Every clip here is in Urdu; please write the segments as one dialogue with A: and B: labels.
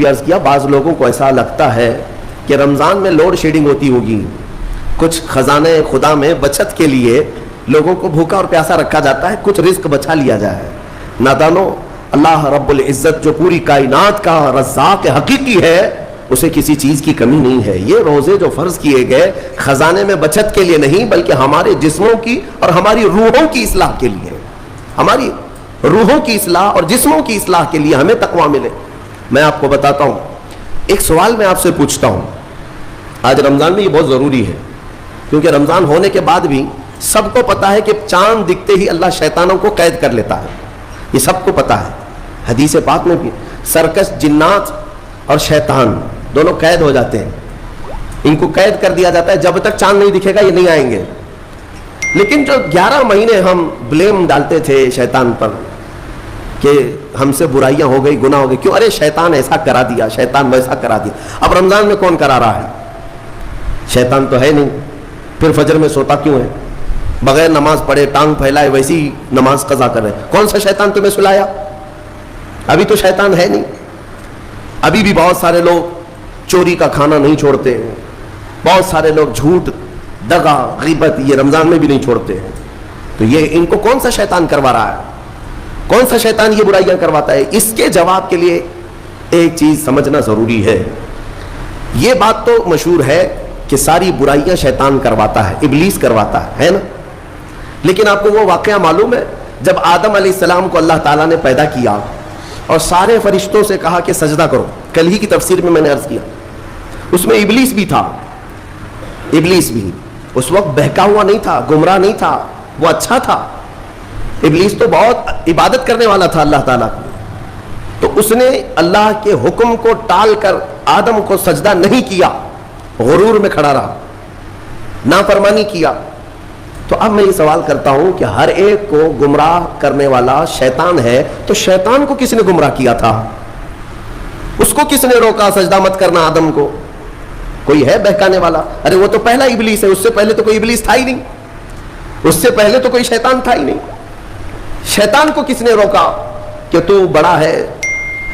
A: عرض کیا بعض لوگوں کو ایسا لگتا ہے کہ رمضان میں لوڈ شیڈنگ ہوتی ہوگی، کچھ خزانے خدا میں بچت کے لیے لوگوں کو بھوکا اور پیاسا رکھا جاتا ہے، کچھ رزق بچا لیا جائے۔ نادانو، اللہ رب العزت جو پوری کائنات کا رزاق حقیقی ہے، اسے کسی چیز کی کمی نہیں ہے۔ یہ روزے جو فرض کیے گئے خزانے میں بچت کے لیے نہیں، بلکہ ہمارے جسموں کی اور ہماری روحوں کی اصلاح کے لیے، ہماری روحوں کی اصلاح اور جسموں کی اصلاح کے لیے ہمیں تقویٰ ملے۔ میں آپ کو بتاتا ہوں، ایک سوال میں آپ سے پوچھتا ہوں، آج رمضان میں یہ بہت ضروری ہے، کیونکہ رمضان ہونے کے بعد بھی سب کو پتا ہے کہ چاند دکھتے ہی اللہ شیطانوں کو قید کر لیتا ہے، یہ سب کو پتا ہے۔ حدیث پاک میں بھی سرکش جنات اور شیطان دونوں قید ہو جاتے ہیں، ان کو قید کر دیا جاتا ہے، جب تک چاند نہیں دکھے گا یہ نہیں آئیں گے۔ لیکن جو 11 مہینے ہم بلیم ڈالتے تھے شیطان پر کہ ہم سے برائیاں ہو گئی، گناہ ہو گئی، کیوں؟ ارے شیطان ایسا کرا دیا، شیطان ویسا کرا دیا۔ اب رمضان میں کون کرا رہا ہے؟ شیطان تو ہے نہیں، پھر فجر میں سوتا کیوں ہے؟ بغیر نماز پڑھے ٹانگ پھیلائے ویسی نماز قضا کر رہے۔ کون سا شیطان تمہیں سلایا؟ ابھی تو شیطان ہے نہیں۔ ابھی بھی بہت سارے لوگ چوری کا کھانا نہیں چھوڑتے، بہت سارے لوگ جھوٹ، دغا، غیبت یہ رمضان میں بھی نہیں چھوڑتے ہیں۔ تو یہ ان کو کون سا شیطان کروا رہا ہے؟ کون سا شیطان یہ برائیاں کرواتا ہے؟ اس کے جواب کے لیے ایک چیز سمجھنا ضروری ہے۔ یہ بات تو مشہور ہے کہ ساری برائیاں شیطان کرواتا ہے، ابلیس کرواتا ہے نا؟ لیکن آپ کو وہ واقعہ معلوم ہے جب آدم علیہ السلام کو اللہ تعالیٰ نے پیدا کیا اور سارے فرشتوں سے کہا کہ سجدہ کرو، کل ہی کی تفسیر میں نے عرض کیا، اس میں ابلیس بھی تھا۔ ابلیس بھی اس وقت بہکا ہوا نہیں تھا، گمراہ نہیں تھا، وہ اچھا تھا۔ ابلیس تو بہت عبادت کرنے والا تھا اللہ تعالیٰ کی، تو اس نے اللہ کے حکم کو ٹال کر آدم کو سجدہ نہیں کیا، غرور میں کھڑا رہا، نافرمانی کیا۔ تو اب میں یہ سوال کرتا ہوں کہ ہر ایک کو گمراہ کرنے والا شیطان ہے، تو شیطان کو کس نے گمراہ کیا تھا؟ اس کو کس نے روکا سجدہ مت کرنا آدم کو؟ کوئی ہے بہکانے والا؟ ارے وہ تو پہلا ابلیس ہے، اس سے پہلے تو کوئی ابلیس تھا ہی نہیں، اس سے پہلے تو کوئی شیطان تھا ہی نہیں۔ شیطان کو کس نے روکا کہ تو بڑا ہے،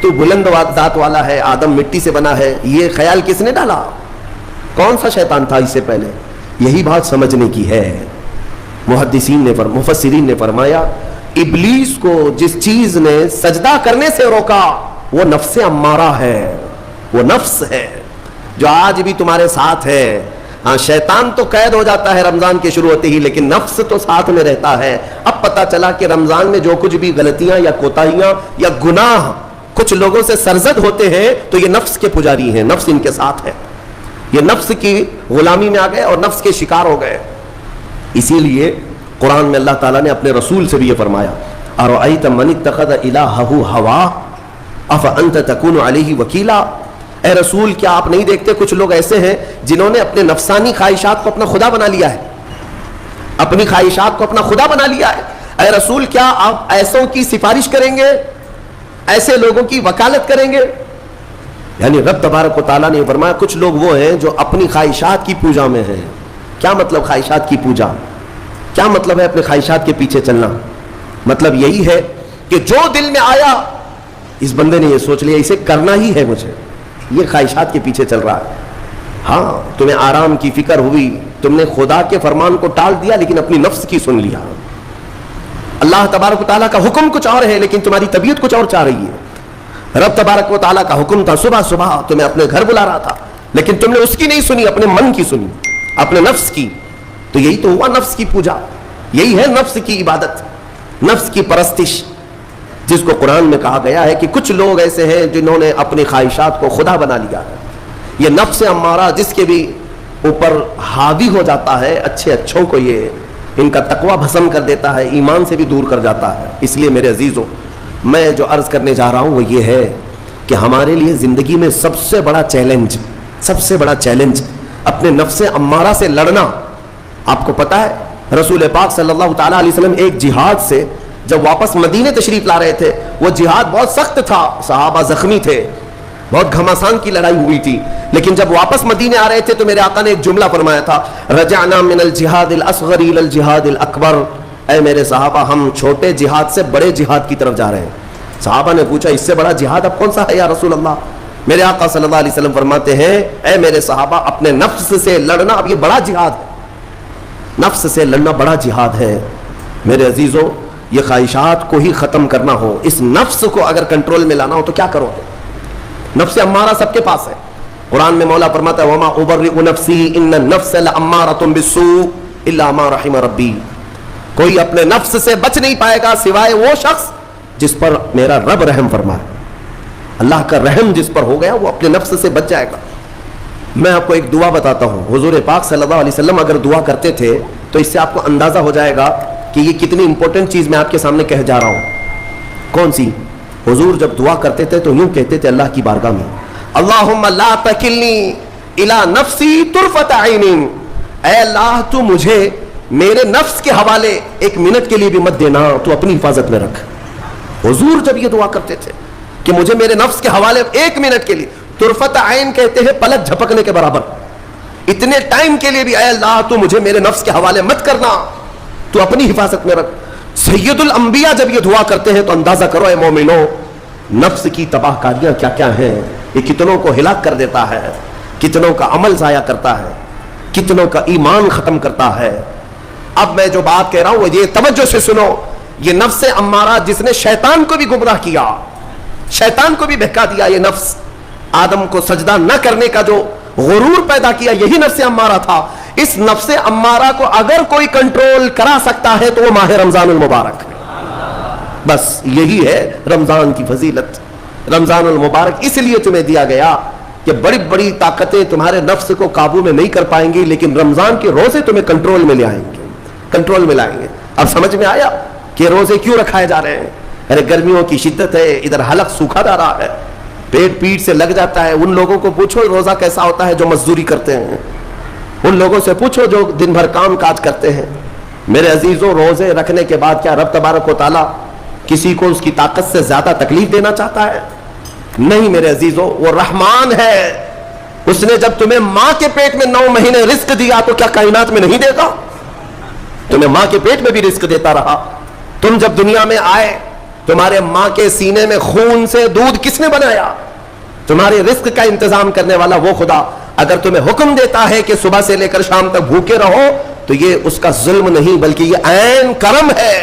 A: تو بلند ذات والا ہے، آدم مٹی سے بنا ہے؟ یہ خیال کس نے ڈالا؟ کون سا شیطان تھا اس سے پہلے؟ یہی بات سمجھنے کی ہے۔ مفسرین نے فرمایا ابلیس کو جس چیز نے سجدہ کرنے سے روکا وہ نفس امارہ ہے، وہ نفس ہے جو آج بھی تمہارے ساتھ ہے۔ ہاں، شیطان تو قید ہو جاتا ہے رمضان کے شروع ہوتے ہی، لیکن نفس تو ساتھ میں رہتا ہے۔ اب پتا چلا کہ رمضان میں جو کچھ بھی غلطیاں یا کوتاہیاں یا گناہ کچھ لوگوں سے سرزد ہوتے ہیں تو یہ نفس کے پجاری ہیں، نفس ان کے ساتھ ہے، یہ نفس کی غلامی میں آ گئے اور نفس کے شکار ہو گئے۔ اسی لیے قرآن میں اللہ تعالیٰ نے اپنے رسول سے بھی یہ فرمایا، اَرَأَيْتَ مَنِ اتَّخَذَ إِلَٰهَهُ هَوَاهُ أَفَأَنْتَ تَكُونُ عَلَيْهِ وَكِيلًا۔ اے رسول، کیا آپ نہیں دیکھتے کچھ لوگ ایسے ہیں جنہوں نے اپنے نفسانی خواہشات کو اپنا خدا بنا لیا ہے، اپنی خواہشات کو اپنا خدا بنا لیا ہے۔ اے رسول، کیا آپ ایسوں کی سفارش کریں گے، ایسے لوگوں کی وکالت کریں گے؟ یعنی رب تبارک و تعالیٰ نے فرمایا کچھ لوگ وہ ہیں جو اپنی خواہشات کی پوجا میں ہیں۔ کیا مطلب خواہشات کی پوجا؟ کیا مطلب ہے اپنے خواہشات کے پیچھے چلنا؟ مطلب یہی ہے کہ جو دل میں آیا اس بندے نے یہ سوچ لیا اسے کرنا ہی ہے مجھے، یہ خواہشات کے پیچھے چل رہا ہے۔ ہاں، تمہیں آرام کی فکر ہوئی، تم نے خدا کے فرمان کو ٹال دیا لیکن اپنی نفس کی سن لیا۔ اللہ تبارک و تعالیٰ کا حکم کچھ اور ہے لیکن تمہاری طبیعت کچھ اور چاہ رہی ہے۔ رب تبارک و تعالیٰ کا حکم تھا صبح صبح تمہیں اپنے گھر بلا رہا تھا، لیکن تم نے اس کی نہیں سنی، اپنے من کی سنی، اپنے نفس کی۔ تو یہی تو ہوا نفس کی پوجا، یہی ہے نفس کی عبادت، نفس کی پرستش، جس کو قرآن میں کہا گیا ہے کہ کچھ لوگ ایسے ہیں جنہوں نے اپنی خواہشات کو خدا بنا لیا ہے۔ یہ نفس امارہ جس کے بھی اوپر حاوی ہو جاتا ہے، اچھے اچھوں کو یہ ان کا تقوی بھسم کر دیتا ہے، ایمان سے بھی دور کر جاتا ہے۔ اس لیے میرے عزیزوں، میں جو عرض کرنے جا رہا ہوں وہ یہ ہے کہ ہمارے لیے زندگی میں سب سے بڑا چیلنج اپنے نفس امارہ سے لڑنا۔ آپ کو پتا ہے رسول پاک صلی اللہ تعالیٰ علیہ وسلم ایک جہاد سے جب واپس مدینے تشریف لا رہے تھے، وہ جہاد بہت سخت تھا، صحابہ زخمی تھے، بہت گھماسان کی لڑائی ہوئی تھی، لیکن جب واپس مدینے آ رہے تھے تو میرے آقا نے ایک جملہ فرمایا تھا، رجعنا من الجہاد الاصغر الى الجہاد الاکبر۔ اے میرے صحابہ، ہم چھوٹے جہاد سے بڑے جہاد کی طرف جا رہے ہیں۔ صحابہ نے پوچھا اس سے بڑا جہاد اب کون سا ہے یا رسول اللہ؟ میرے آقا صلی اللہ علیہ وسلم فرماتے ہیں اے میرے صحابہ اپنے نفس سے لڑنا، اب یہ بڑا جہاد ہے، نفس سے لڑنا بڑا جہاد ہے میرے عزیزوں. یہ خواہشات کو ہی ختم کرنا ہو، اس نفس کو اگر کنٹرول میں لانا ہو تو کیا کرو گے؟ نفس امارہ سب کے پاس ہے. قرآن میں مولا فرماتا ہے وما ابرئ نفسی ان النفس لامارۃ بالسوء الا ما رحم ربی. کوئی اپنے نفس سے بچ نہیں پائے گا سوائے وہ شخص جس پر میرا رب رحم فرمائے. اللہ کا رحم جس پر ہو گیا وہ اپنے نفس سے بچ جائے گا. میں آپ کو ایک دعا بتاتا ہوں. حضور پاک صلی اللہ علیہ وسلم اگر دعا کرتے تھے تو اس سے آپ کو اندازہ ہو جائے گا کہ یہ کتنی امپورٹنٹ چیز میں آپ کے سامنے کہہ جا رہا ہوں. کون سی؟ حضور جب دعا کرتے تھے تو یوں کہتے تھے اللہ کی بارگاہ میں اللہم لا تکلنی الی نفسی طرفۃ عین. اے اللہ تو مجھے میرے نفس کے حوالے ایک منٹ کے لیے بھی مت دینا، تو اپنی حفاظت میں رکھ. حضور جب یہ دعا کرتے تھے کہ مجھے میرے نفس کے حوالے ایک منٹ کے لیے، طرفۃ عین کہتے ہیں پلک جھپکنے کے برابر، اتنے ٹائم کے لیے بھی اے اللہ تو مجھے میرے نفس کے حوالے مت کرنا، تو اپنی حفاظت میں رکھ. سید الانبیاء جب یہ دعا کرتے ہیں تو اندازہ کرو اے مومنو نفس کی تباہ کاریاں کیا کیا ہیں. یہ کتنوں کو ہلاک کر دیتا ہے، کتنوں کا عمل ضائع کرتا ہے، کتنوں کا ایمان ختم کرتا ہے. اب میں جو بات کہہ رہا ہوں وہ یہ توجہ سے سنو. یہ نفس امارہ جس نے شیطان کو بھی گمراہ کیا، شیطان کو بھی بہکا دیا، یہ نفس آدم کو سجدہ نہ کرنے کا جو غرور پیدا کیا یہی نفس امارہ تھا. اس نفس امارہ کو اگر کوئی کنٹرول کرا سکتا ہے تو وہ ماہ رمضان المبارک. بس یہی ہے رمضان کی فضیلت. رمضان المبارک اس لیے تمہیں دیا گیا کہ بڑی بڑی طاقتیں تمہارے نفس کو قابو میں نہیں کر پائیں گی، لیکن رمضان کے روزے تمہیں کنٹرول میں لے آئیں گے، کنٹرول میں لائیں گے. اب سمجھ میں آیا کہ روزے کیوں رکھائے جا رہے ہیں؟ ارے گرمیوں کی شدت ہے، ادھر حلق سوکھا جا رہا ہے، پیٹ پیٹ سے لگ جاتا ہے. ان لوگوں کو پوچھو روزہ کیسا ہوتا ہے جو مزدوری کرتے ہیں، ان لوگوں سے پوچھو جو دن بھر کام کاج کرتے ہیں. میرے عزیزوں روزے رکھنے کے بعد کیا رب تبارک و تعالیٰ کسی کو اس کی طاقت سے زیادہ تکلیف دینا چاہتا ہے؟ نہیں میرے عزیزوں، وہ رحمان ہے. اس نے جب تمہیں ماں کے پیٹ میں 9 مہینے رزق دیا تو کیا کائنات میں نہیں دے گا؟ تمہیں ماں کے پیٹ میں بھی رزق دیتا رہا. تم جب دنیا میں آئے تمہارے ماں کے سینے میں خون سے دودھ کس نے بنایا؟ تمہارے رزق کا انتظام کرنے والا وہ خدا. اگر تمہیں حکم دیتا ہے کہ صبح سے لے کر شام تک بھوکے رہو تو یہ اس کا ظلم نہیں بلکہ یہ عین کرم ہے.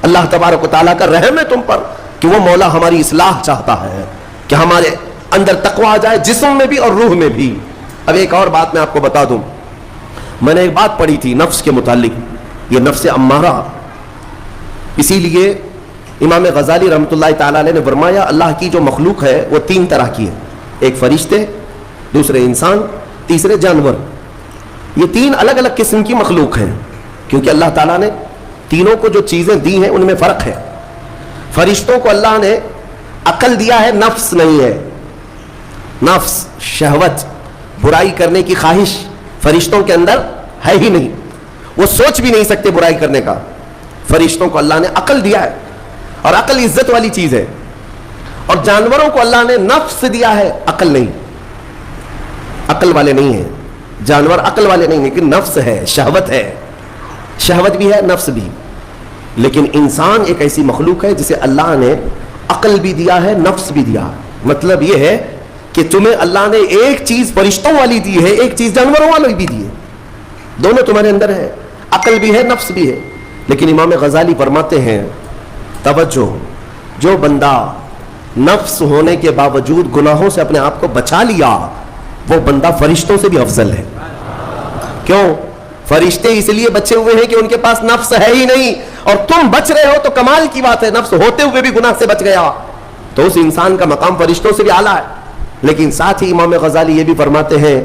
A: اللہ تبارک و تعالیٰ کا رحم ہے تم پر کہ وہ مولا ہماری اصلاح چاہتا ہے کہ ہمارے اندر تقویٰ آ جائے جسم میں بھی اور روح میں بھی. اب ایک اور بات میں آپ کو بتا دوں. میں نے ایک بات پڑھی تھی نفس کے متعلق، یہ نفس امارہ. اسی لیے امام غزالی رحمۃ اللہ تعالیٰ علیہ نے فرمایا اللہ کی جو مخلوق ہے وہ 3 طرح کی ہے. ایک فرشتے، دوسرے انسان، تیسرے جانور. یہ 3 الگ الگ قسم کی مخلوق ہیں کیونکہ اللہ تعالیٰ نے تینوں کو جو چیزیں دی ہیں ان میں فرق ہے. فرشتوں کو اللہ نے عقل دیا ہے، نفس نہیں ہے. نفس، شہوت، برائی کرنے کی خواہش فرشتوں کے اندر ہے ہی نہیں، وہ سوچ بھی نہیں سکتے برائی کرنے کا. فرشتوں کو اللہ نے عقل دیا ہے اور عقل عزت والی چیز ہے. اور جانوروں کو اللہ نے نفس دیا ہے، عقل نہیں. عقل والے نہیں ہیں جانور، عقل والے نہیں، لیکن نفس ہے، شہوت ہے. شہوت بھی ہے، نفس بھی. لیکن انسان ایک ایسی مخلوق ہے جسے اللہ نے عقل بھی دیا ہے، نفس بھی دیا. مطلب یہ ہے کہ تمہیں اللہ نے ایک چیز فرشتوں والی دی ہے، ایک چیز جانوروں والی بھی دی ہے. دونوں تمہارے اندر ہے، عقل بھی ہے، نفس بھی ہے. لیکن امام غزالی فرماتے ہیں توجہ، جو بندہ نفس ہونے کے باوجود گناہوں سے اپنے آپ کو بچا لیا وہ بندہ فرشتوں سے بھی افضل ہے. کیوں؟ فرشتے اس لیے بچے ہوئے ہیں کہ ان کے پاس نفس ہے ہی نہیں، اور تم بچ رہے ہو تو کمال کی بات ہے. نفس ہوتے ہوئے بھی گناہ سے بچ گیا تو اس انسان کا مقام فرشتوں سے بھی اعلیٰ ہے. لیکن ساتھ ہی امام غزالی یہ بھی فرماتے ہیں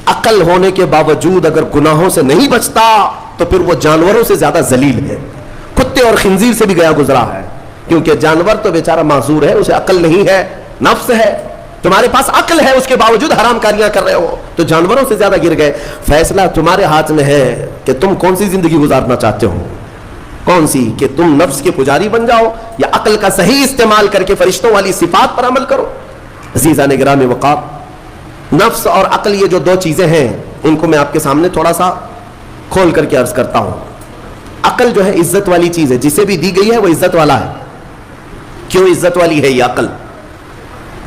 A: عقل ہونے کے باوجود اگر گناہوں سے نہیں بچتا تو پھر وہ جانوروں سے زیادہ ذلیل ہے، کتے اور خنزیر سے بھی گیا گزرا ہے. کیونکہ جانور تو بیچارہ معذور ہے، اسے عقل نہیں ہے، نفس ہے. تمہارے پاس عقل ہے، اس کے باوجود حرام کاریاں کر رہے ہو تو جانوروں سے زیادہ گر گئے. فیصلہ تمہارے ہاتھ میں ہے کہ تم کون سی زندگی گزارنا چاہتے ہو. کون سی؟ کہ تم نفس کے پجاری بن جاؤ یا عقل کا صحیح استعمال کر کے فرشتوں والی صفات پر عمل کرو. عزیزان گرامی وقار، نفس اور عقل یہ جو 2 چیزیں ہیں ان کو میں آپ کے سامنے تھوڑا سا کھول کر کے عرض کرتا ہوں. عقل جو ہے عزت والی چیز ہے، جسے بھی دی گئی ہے وہ عزت والا ہے. کیوں عزت والی ہے یہ عقل؟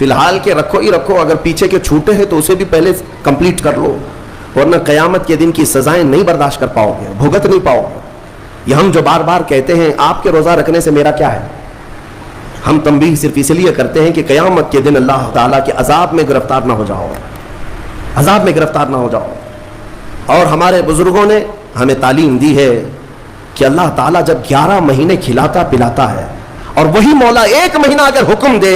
A: فی الحال کے رکھو ہی رکھو, اگر پیچھے کے چھوٹے ہیں تو اسے بھی پہلے کمپلیٹ کر لو, ورنہ قیامت کے دن کی سزائیں نہیں برداشت کر پاؤ گے, بھگت نہیں پاؤ گے. یہ ہم جو بار بار کہتے ہیں آپ کے روزہ رکھنے سے میرا کیا ہے, ہم تنبیہ صرف اس لیے کرتے ہیں کہ قیامت کے دن اللہ تعالیٰ کے عذاب میں گرفتار نہ ہو جاؤ, عذاب میں گرفتار نہ ہو جاؤ. اور ہمارے بزرگوں نے ہمیں تعلیم دی ہے کہ اللہ تعالیٰ جب 11 مہینے کھلاتا پلاتا ہے اور وہی مولا 1 مہینہ اگر حکم دے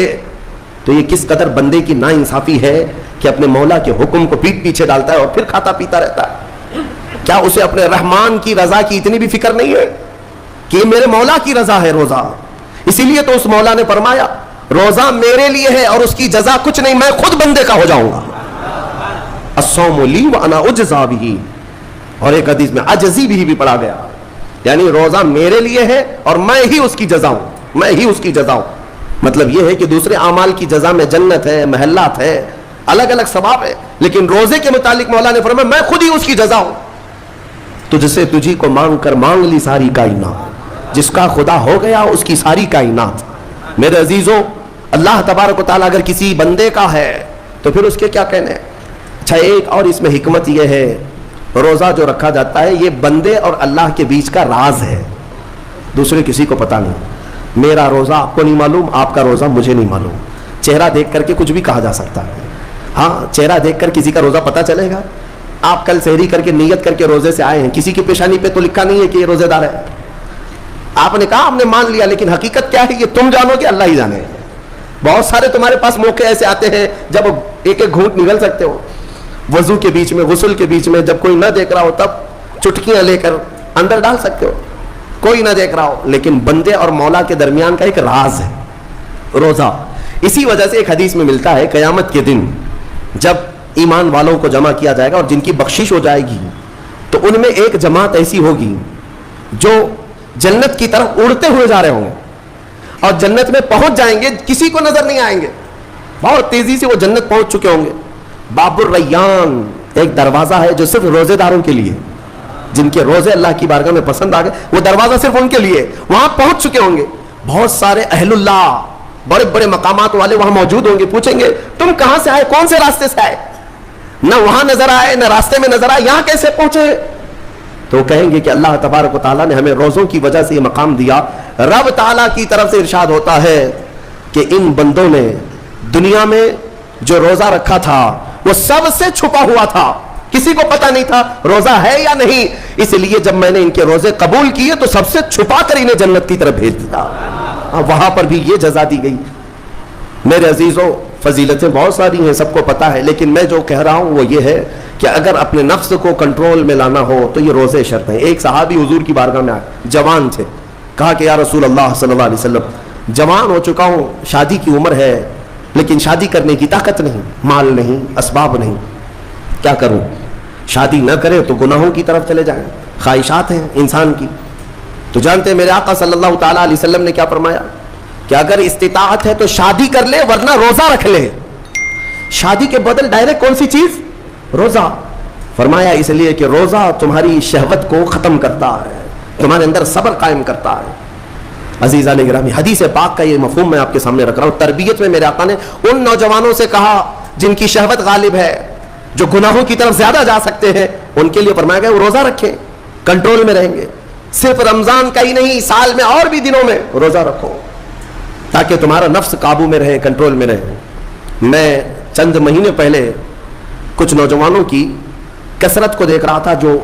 A: تو یہ کس قدر بندے کی ناانصافی ہے کہ اپنے مولا کے حکم کو پیٹ پیچھے ڈالتا ہے اور پھر کھاتا پیتا رہتا ہے. کیا اسے اپنے رحمان کی رضا کی اتنی بھی فکر نہیں ہے کہ یہ میرے مولا کی رضا ہے روزہ؟ اسی لیے تو اس مولا نے فرمایا روزہ میرے لیے ہے اور اس کی جزا کچھ نہیں, میں خود بندے کا ہو جاؤں گا. الصوم لی وانا اجزا بہ, اور ایک حدیث میں عجزی بھی پڑھا گیا, یعنی روزہ میرے لیے ہے اور میں ہی اس کی جزا ہوں, میں ہی اس کی جزا ہوں. مطلب یہ ہے کہ دوسرے اعمال کی جزا میں جنت ہے, محلات ہے, الگ الگ ثواب ہے, لیکن روزے کے متعلق مولا نے فرمایا میں خود ہی اس کی جزا ہوں. تجھ سے تجھی کو مانگ کر مانگ لی ساری کائنات, جس کا خدا ہو گیا اس کی ساری کائنات. میرے عزیزوں, اللہ تبارک و تعالیٰ اگر کسی بندے کا ہے تو پھر اس کے کیا کہنے. اچھا, ایک اور اس میں حکمت یہ ہے, روزہ جو رکھا جاتا ہے یہ بندے اور اللہ کے بیچ کا راز ہے, دوسرے کسی کو پتا نہیں. میرا روزہ آپ کو نہیں معلوم, آپ کا روزہ مجھے نہیں معلوم. چہرہ دیکھ کر کے کچھ بھی کہا جا سکتا ہے. ہاں, چہرہ دیکھ کر کسی کا روزہ پتا چلے گا. آپ کل سحری کر کے نیت کر کے روزے سے آئے ہیں, کسی کی پیشانی پہ تو لکھا نہیں ہے کہ یہ روزے دار ہے. آپ نے کہا, آپ نے مان لیا, لیکن حقیقت کیا ہے یہ تم جانو کہ اللہ ہی جانے. بہت سارے تمہارے پاس موقع ایسے آتے ہیں جب ایک ایک گھونٹ نگل سکتے ہو, وضو کے بیچ میں, غسل کے بیچ میں, جب کوئی نہ دیکھ رہا ہو تب چٹکیاں لے کر اندر ڈال سکتے ہو, کوئی نہ دیکھ رہا ہو. لیکن بندے اور مولا کے درمیان کا ایک راز ہے روزہ. اسی وجہ سے ایک حدیث میں ملتا ہے قیامت کے دن جب ایمان والوں کو جمع کیا جائے گا اور جن کی بخشش ہو جائے گی تو ان میں ایک جماعت ایسی ہوگی جو جنت کی طرف اڑتے ہوئے جا رہے ہوں گے اور جنت میں پہنچ جائیں گے, کسی کو نظر نہیں آئیں گے, بہت تیزی سے وہ جنت پہنچ چکے ہوں گے. باب الریان ایک دروازہ ہے جو صرف روزے داروں کے لیے, جن کے روزے اللہ کی بارگاہ میں پسند آ گئے, وہ دروازہ صرف ان کے لیے, وہاں پہنچ چکے ہوں گے. بہت سارے اہل اللہ, بڑے بڑے مقامات والے وہاں موجود ہوں گے. پوچھیں گے تم کہاں سے آئے, کون سے راستے سے آئے؟ نہ وہاں نظر آئے نہ راستے میں نظر آئے, یہاں کیسے پہنچے؟ تو کہیں گے کہ اللہ تبارک و تعالیٰ نے ہمیں روزوں کی وجہ سے یہ مقام دیا. رب تعالیٰ کی طرف سے ارشاد ہوتا ہے کہ ان بندوں نے دنیا میں جو روزہ رکھا تھا وہ سب سے چھپا ہوا تھا, کسی کو پتا نہیں تھا روزہ ہے یا نہیں. اس لیے جب میں نے ان کے روزے قبول کیے تو سب سے چھپا کر انہیں جنت کی طرف بھیج دیا. وہاں پر بھی یہ جزا دی گئی. میرے عزیزوں, فضیلتیں بہت ساری ہیں, سب کو پتا ہے, لیکن میں جو کہہ رہا ہوں وہ یہ ہے کہ اگر اپنے نفس کو کنٹرول میں لانا ہو تو یہ روزے شرط ہیں. ایک صحابی حضور کی بارگاہ میں آئے, جوان تھے, کہا کہ یا رسول اللہ صلی اللہ علیہ وسلم, جوان ہو چکا ہوں, شادی کی عمر ہے, لیکن شادی کرنے کی طاقت نہیں, مال نہیں, اسباب نہیں, کیا کروں؟ شادی نہ کرے تو گناہوں کی طرف چلے جائیں, خواہشات ہیں انسان کی. تو جانتے ہیں میرے آقا صلی اللہ تعالیٰ علیہ وسلم نے کیا فرمایا کہ اگر استطاعت ہے تو شادی کر لے ورنہ روزہ رکھ لے. شادی کے بدل ڈائریکٹ کون سی چیز؟ روزہ. فرمایا اس لیے کہ روزہ تمہاری شہوت کو ختم کرتا ہے, تمہارے اندر صبر قائم کرتا ہے. عزیزان گرامی, حدیث پاک کا یہ مفہوم میں آپ کے سامنے رکھ رہا ہوں. تربیت میں میرے آقا نے ان نوجوانوں سے کہا جن کی شہوت غالب ہے, جو گناہوں کی طرف زیادہ جا سکتے ہیں, ان کے لیے فرمایا گیا وہ روزہ رکھیں, کنٹرول میں رہیں گے. صرف رمضان کا ہی نہیں, سال میں اور بھی دنوں میں روزہ رکھو تاکہ تمہارا نفس قابو میں رہے, کنٹرول میں رہے. میں چند مہینے پہلے کچھ نوجوانوں کی کثرت کو دیکھ رہا تھا جو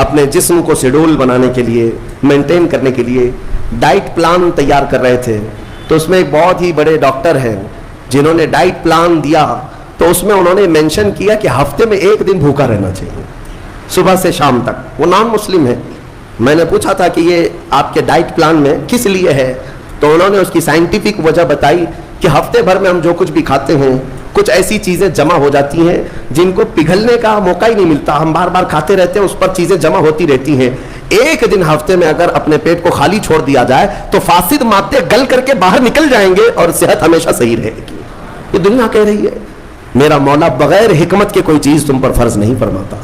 A: اپنے جسم کو شیڈول بنانے کے لیے, مینٹین کرنے کے لیے ڈائٹ پلان تیار کر رہے تھے. تو اس میں ایک بہت ہی بڑے ڈاکٹر ہیں جنہوں نے ڈائٹ پلان دیا, تو اس میں انہوں نے مینشن کیا کہ ہفتے میں 1 دن بھوکا رہنا چاہیے, صبح سے شام تک. وہ نان مسلم ہے. میں نے پوچھا تھا کہ یہ آپ کے ڈائٹ پلان میں کس لیے ہے؟ تو انہوں نے اس کی سائنٹیفک وجہ بتائی کہ ہفتے بھر میں ہم جو کچھ بھی کھاتے ہیں, کچھ ایسی چیزیں جمع ہو جاتی ہیں جن کو پگھلنے کا موقع ہی نہیں ملتا, ہم بار بار کھاتے رہتے ہیں, اس پر چیزیں جمع ہوتی رہتی ہیں. 1 دن ہفتے میں اگر اپنے پیٹ کو خالی چھوڑ دیا جائے تو فاسد مادے گل کر کے باہر نکل جائیں گے اور صحت ہمیشہ صحیح رہے گی. یہ دنیا کہہ رہی ہے. میرا مولا بغیر حکمت کے کوئی چیز تم پر فرض نہیں فرماتا.